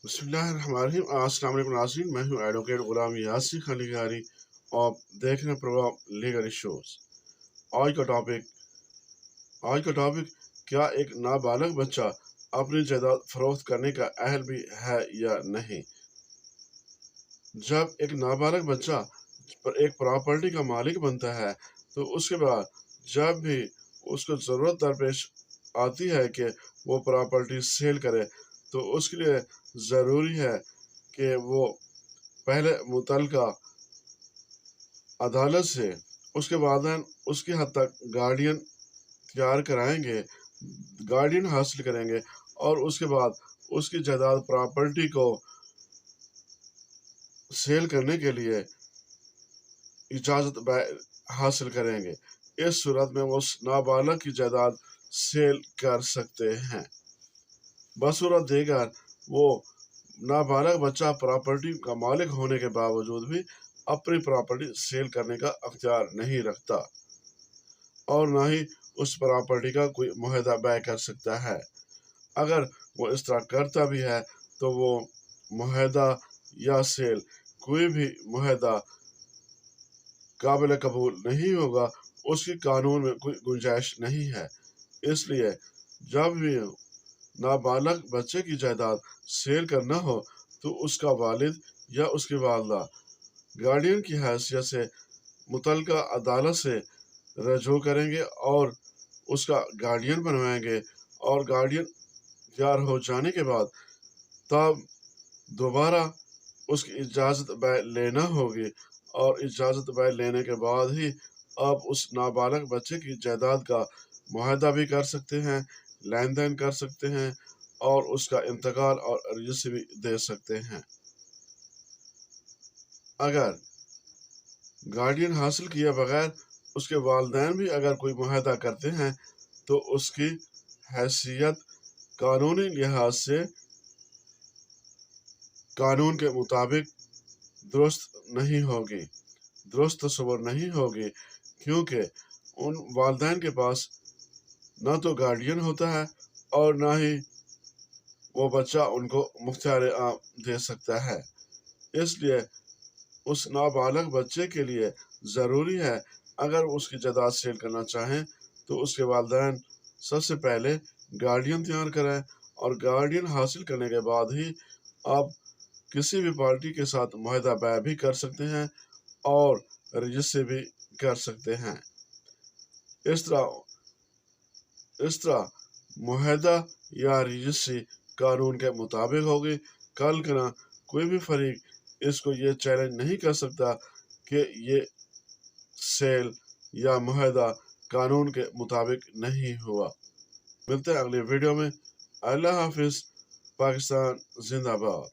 बिस्मिल्लाहिर्रहमानिर्रहीम। अस्सलाम वालेकुम नाज़रीन, मैं हूं एडवोकेट गुलाम यासिर खलीगारी और देख रहे हैं प्रोग्राम लीगल इश्यूज। आज का टॉपिक आज का टॉपिक क्या एक नाबालिग बच्चा अपनी जायदाद फरोख्त करने का अहल भी है या नहीं। जब एक नाबालिग बच्चा एक प्रॉपर्टी का मालिक बनता है तो उसके बाद जब भी उसको ज़रूरत दरपेश आती है कि वो प्रॉपर्टी सेल करे तो उसके लिए ज़रूरी है कि वो पहले मुतल्लिका अदालत से उसके वालिदैन उसकी हद तक गार्डियन तैयार कराएंगे, गार्डियन हासिल करेंगे और उसके बाद उसकी जायदाद प्रॉपर्टी को सेल करने के लिए इजाज़त हासिल करेंगे। इस सूरत में वो उस नाबालिग की जायदाद सेल कर सकते हैं। बसूरत देगर वो नाबालिग बच्चा प्रॉपर्टी का मालिक होने के बावजूद भी अपनी प्रॉपर्टी सेल करने का अख्तियार नहीं रखता और ना ही उस प्रॉपर्टी का कोई मुआहदा बै कर सकता है। अगर वो इस तरह करता भी है तो वो मुआहदा या सेल कोई भी मुआहदा काबिल कबूल नहीं होगा, उसकी कानून में कोई गुंजाइश नहीं है। इसलिए जब भी नाबालिग बच्चे की जायदाद सेल करना हो तो उसका वालिद या उसकी वालदा गार्डियन की हैसियत से मुतल्लिका अदालत से रजू करेंगे और उसका गार्डियन बनवाएंगे और गार्डियन तैयार हो जाने के बाद तब दोबारा उसकी इजाज़त बै लेना होगी और इजाज़त बै लेने के बाद ही आप उस नाबालिग बच्चे की जायदाद का मुआहदा भी कर सकते हैं, लेन देन कर सकते हैं और उसका इंतकाल और रजिस्ट्री भी दे सकते हैं। अगर गार्डियन हासिल किए बगैर उसके वालिदैन भी अगर कोई मुआहदा करते हैं तो उसकी हैसियत कानूनी लिहाज से कानून के मुताबिक दुरुस्त नहीं होगी, दुरुस्त तस्वर नहीं होगी, क्योंकि उन वालिदैन के पास ना तो गार्डियन होता है और ना ही वो बच्चा उनको मुख्तियार आम दे सकता है। इसलिए उस नाबालिग बच्चे के लिए ज़रूरी है अगर उसकी जायदाद सेल करना चाहें तो उसके वालिदैन सबसे पहले गार्डियन तैयार कराएं और गार्डियन हासिल करने के बाद ही आप किसी भी पार्टी के साथ मुआहदा बै भी कर सकते हैं और रजिस्ट्री भी कर सकते हैं। इस तरह मुआहदा या रजिस्ट्री कानून के मुताबिक होगी। कल का कोई भी फरीक इसको ये चैलेंज नहीं कर सकता कि ये सेल या मुआहदा कानून के मुताबिक नहीं हुआ। मिलते हैं अगली वीडियो में। अल्लाह हाफिज। पाकिस्तान जिंदाबाद।